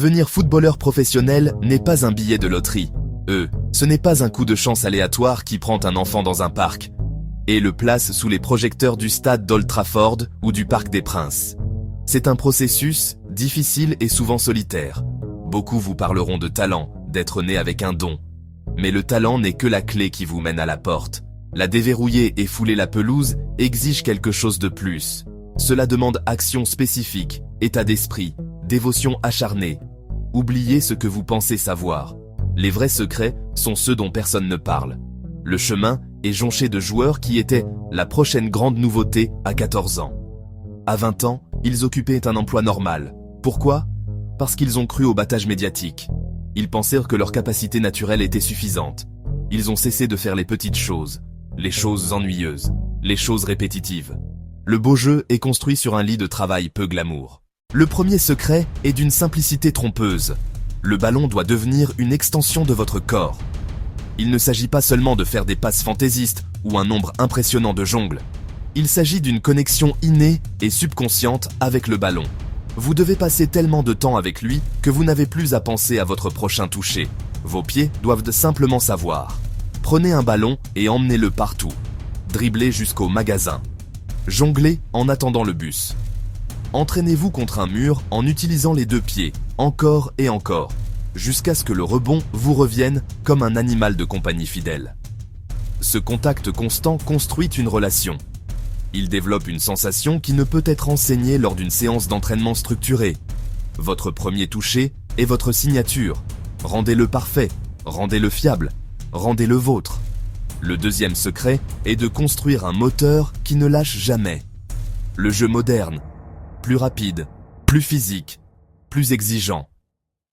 Devenir footballeur professionnel n'est pas un billet de loterie. Ce n'est pas un coup de chance aléatoire qui prend un enfant dans un parc et le place sous les projecteurs du stade d'Old Trafford ou du Parc des Princes. C'est un processus difficile et souvent solitaire. Beaucoup vous parleront de talent, d'être né avec un don. Mais le talent n'est que la clé qui vous mène à la porte. La déverrouiller et fouler la pelouse exige quelque chose de plus. Cela demande action spécifique, état d'esprit, dévotion acharnée. Oubliez ce que vous pensez savoir. Les vrais secrets sont ceux dont personne ne parle. Le chemin est jonché de joueurs qui étaient la prochaine grande nouveauté à 14 ans. À 20 ans, ils occupaient un emploi normal. Pourquoi ? Parce qu'ils ont cru au battage médiatique. Ils pensèrent que leur capacité naturelle était suffisante. Ils ont cessé de faire les petites choses, les choses ennuyeuses, les choses répétitives. Le beau jeu est construit sur un lit de travail peu glamour. Le premier secret est d'une simplicité trompeuse. Le ballon doit devenir une extension de votre corps. Il ne s'agit pas seulement de faire des passes fantaisistes ou un nombre impressionnant de jongles. Il s'agit d'une connexion innée et subconsciente avec le ballon. Vous devez passer tellement de temps avec lui que vous n'avez plus à penser à votre prochain toucher. Vos pieds doivent simplement savoir. Prenez un ballon et emmenez-le partout. Dribblez jusqu'au magasin. Jonglez en attendant le bus. Entraînez-vous contre un mur en utilisant les deux pieds, encore et encore, jusqu'à ce que le rebond vous revienne comme un animal de compagnie fidèle. Ce contact constant construit une relation. Il développe une sensation qui ne peut être enseignée lors d'une séance d'entraînement structurée. Votre premier toucher est votre signature. Rendez-le parfait, rendez-le fiable, rendez-le vôtre. Le deuxième secret est de construire un moteur qui ne lâche jamais. Le jeu moderne, plus rapide, plus physique, plus exigeant.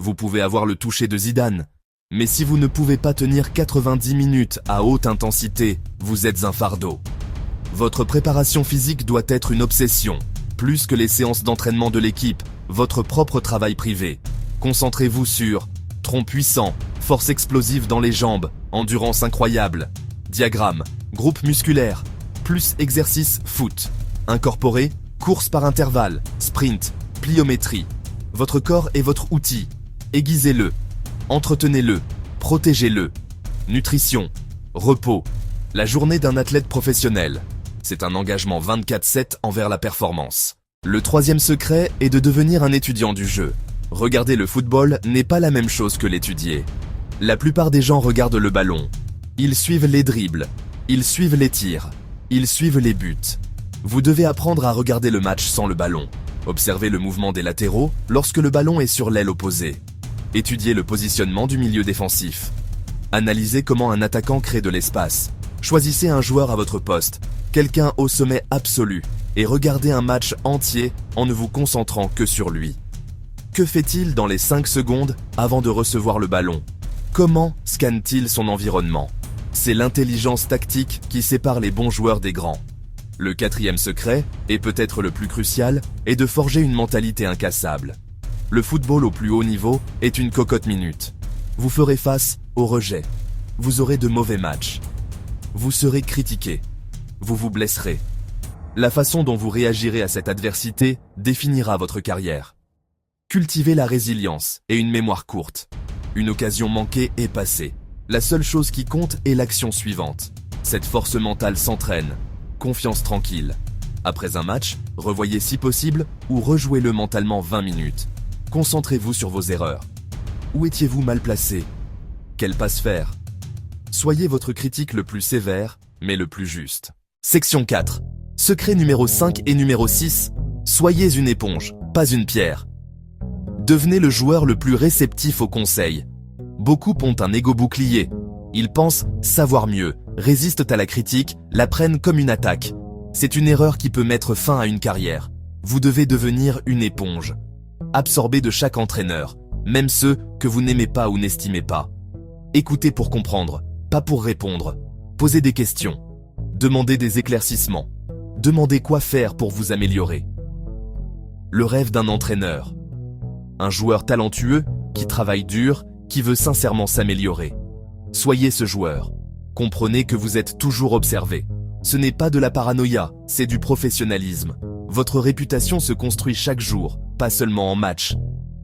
Vous pouvez avoir le toucher de Zidane, mais si vous ne pouvez pas tenir 90 minutes à haute intensité, vous êtes un fardeau. Votre préparation physique doit être une obsession, plus que les séances d'entraînement de l'équipe, votre propre travail privé. Concentrez-vous sur tronc puissant, force explosive dans les jambes, endurance incroyable, diagramme, groupe musculaire, plus exercice foot, incorporé, course par intervalle, sprint, pliométrie. Votre corps est votre outil. Aiguisez-le, entretenez-le, protégez-le. Nutrition, repos. La journée d'un athlète professionnel. C'est un engagement 24/7 envers la performance. Le troisième secret est de devenir un étudiant du jeu. Regarder le football n'est pas la même chose que l'étudier. La plupart des gens regardent le ballon. Ils suivent les dribbles, ils suivent les tirs, ils suivent les buts. Vous devez apprendre à regarder le match sans le ballon. Observez le mouvement des latéraux lorsque le ballon est sur l'aile opposée. Étudiez le positionnement du milieu défensif. Analysez comment un attaquant crée de l'espace. Choisissez un joueur à votre poste, quelqu'un au sommet absolu, et regardez un match entier en ne vous concentrant que sur lui. Que fait-il dans les 5 secondes avant de recevoir le ballon ? Comment scanne-t-il son environnement ? C'est l'intelligence tactique qui sépare les bons joueurs des grands. Le quatrième secret, et peut-être le plus crucial, est de forger une mentalité incassable. Le football au plus haut niveau est une cocotte minute. Vous ferez face au rejet. Vous aurez de mauvais matchs. Vous serez critiqué. Vous vous blesserez. La façon dont vous réagirez à cette adversité définira votre carrière. Cultivez la résilience et une mémoire courte. Une occasion manquée est passée. La seule chose qui compte est l'action suivante. Cette force mentale s'entraîne. Confiance tranquille. Après un match, revoyez si possible ou rejouez-le mentalement 20 minutes. Concentrez-vous sur vos erreurs. Où étiez-vous mal placé ? Quelle passe faire ? Soyez votre critique le plus sévère, mais le plus juste. Section 4. Secret numéro 5 et numéro 6. Soyez une éponge, pas une pierre. Devenez le joueur le plus réceptif aux conseils. Beaucoup ont un égo bouclier. Ils pensent savoir mieux, résistent à la critique, la prennent comme une attaque. C'est une erreur qui peut mettre fin à une carrière. Vous devez devenir une éponge. Absorbez de chaque entraîneur, même ceux que vous n'aimez pas ou n'estimez pas. Écoutez pour comprendre, pas pour répondre. Posez des questions. Demandez des éclaircissements. Demandez quoi faire pour vous améliorer. Le rêve d'un entraîneur. Un joueur talentueux, qui travaille dur, qui veut sincèrement s'améliorer. Soyez ce joueur. Comprenez que vous êtes toujours observé. Ce n'est pas de la paranoïa, c'est du professionnalisme. Votre réputation se construit chaque jour, pas seulement en match.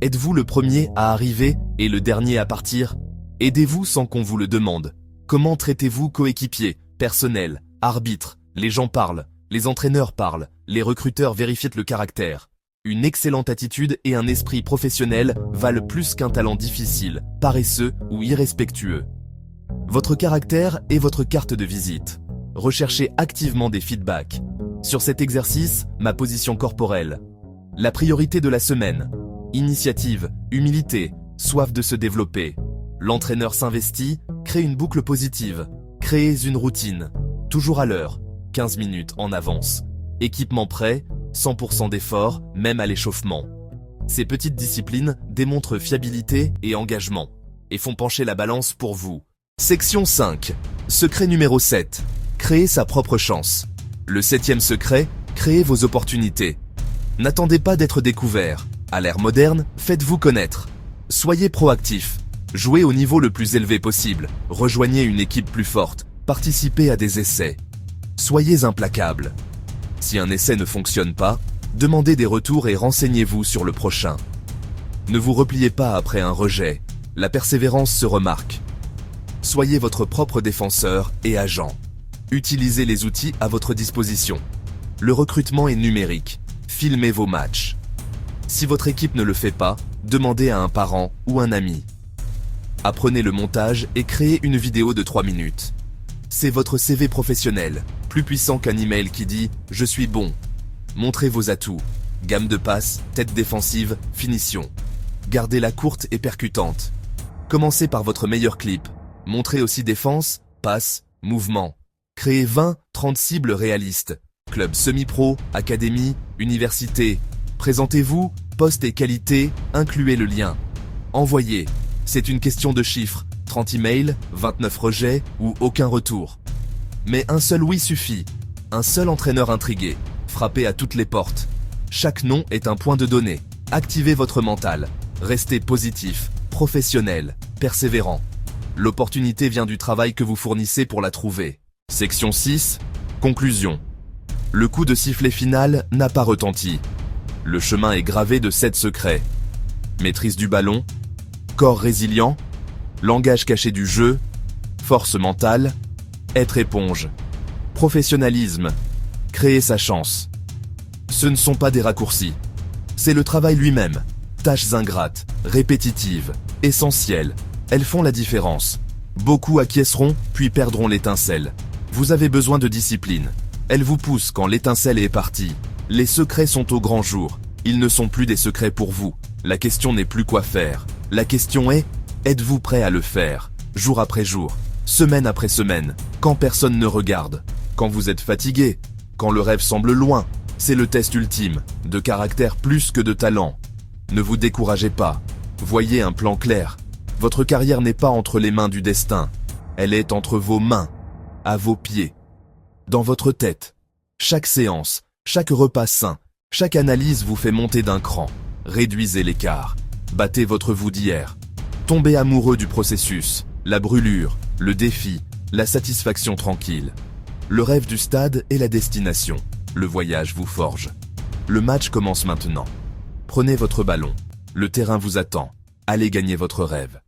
Êtes-vous le premier à arriver et le dernier à partir? Aidez-vous sans qu'on vous le demande. Comment traitez-vous coéquipiers, personnel, arbitre? Les gens parlent, les entraîneurs parlent, les recruteurs vérifient le caractère. Une excellente attitude et un esprit professionnel valent plus qu'un talent difficile, paresseux ou irrespectueux. Votre caractère est votre carte de visite. Recherchez activement des feedbacks. Sur cet exercice, ma position corporelle. La priorité de la semaine. Initiative, humilité, soif de se développer. L'entraîneur s'investit, crée une boucle positive. Créez une routine. Toujours à l'heure, 15 minutes en avance. Équipement prêt, 100% d'effort, même à l'échauffement. Ces petites disciplines démontrent fiabilité et engagement, et font pencher la balance pour vous. Section 5. Secret numéro 7. Créer sa propre chance. Le 7e secret, créez vos opportunités. N'attendez pas d'être découvert. À l'ère moderne, faites-vous connaître. Soyez proactif. Jouez au niveau le plus élevé possible. Rejoignez une équipe plus forte. Participez à des essais. Soyez implacable. Si un essai ne fonctionne pas, demandez des retours et renseignez-vous sur le prochain. Ne vous repliez pas après un rejet. La persévérance se remarque. Soyez votre propre défenseur et agent. Utilisez les outils à votre disposition. Le recrutement est numérique. Filmez vos matchs. Si votre équipe ne le fait pas, demandez à un parent ou un ami. Apprenez le montage et créez une vidéo de 3 minutes. C'est votre CV professionnel, plus puissant qu'un email qui dit « Je suis bon ». Montrez vos atouts. Gamme de passes, tête défensive, finition. Gardez-la courte et percutante. Commencez par votre meilleur clip. Montrez aussi défense, passe, mouvement. Créez 20-30 cibles réalistes. Club semi-pro, académie, université. Présentez-vous, poste et qualité, incluez le lien. Envoyez. C'est une question de chiffres. 30 emails, 29 rejets ou aucun retour. Mais un seul oui suffit. Un seul entraîneur intrigué. Frappez à toutes les portes. Chaque nom est un point de données. Activez votre mental. Restez positif, professionnel, persévérant. L'opportunité vient du travail que vous fournissez pour la trouver. Section 6. Conclusion. Le coup de sifflet final n'a pas retenti. Le chemin est gravé de 7 secrets. Maîtrise du ballon, corps résilient, langage caché du jeu, force mentale, être éponge, professionnalisme, créer sa chance. Ce ne sont pas des raccourcis. C'est le travail lui-même. Tâches ingrates, répétitives, essentielles. Elles font la différence. Beaucoup acquiesceront, puis perdront l'étincelle. Vous avez besoin de discipline. Elle vous pousse quand l'étincelle est partie. Les secrets sont au grand jour. Ils ne sont plus des secrets pour vous. La question n'est plus quoi faire. La question est, êtes-vous prêt à le faire? Jour après jour, semaine après semaine, quand personne ne regarde, quand vous êtes fatigué, quand le rêve semble loin. C'est le test ultime, de caractère plus que de talent. Ne vous découragez pas. Voyez un plan clair. Votre carrière n'est pas entre les mains du destin. Elle est entre vos mains, à vos pieds, dans votre tête. Chaque séance, chaque repas sain, chaque analyse vous fait monter d'un cran. Réduisez l'écart. Battez votre vous d'hier. Tombez amoureux du processus, la brûlure, le défi, la satisfaction tranquille. Le rêve du stade est la destination. Le voyage vous forge. Le match commence maintenant. Prenez votre ballon. Le terrain vous attend. Allez gagner votre rêve.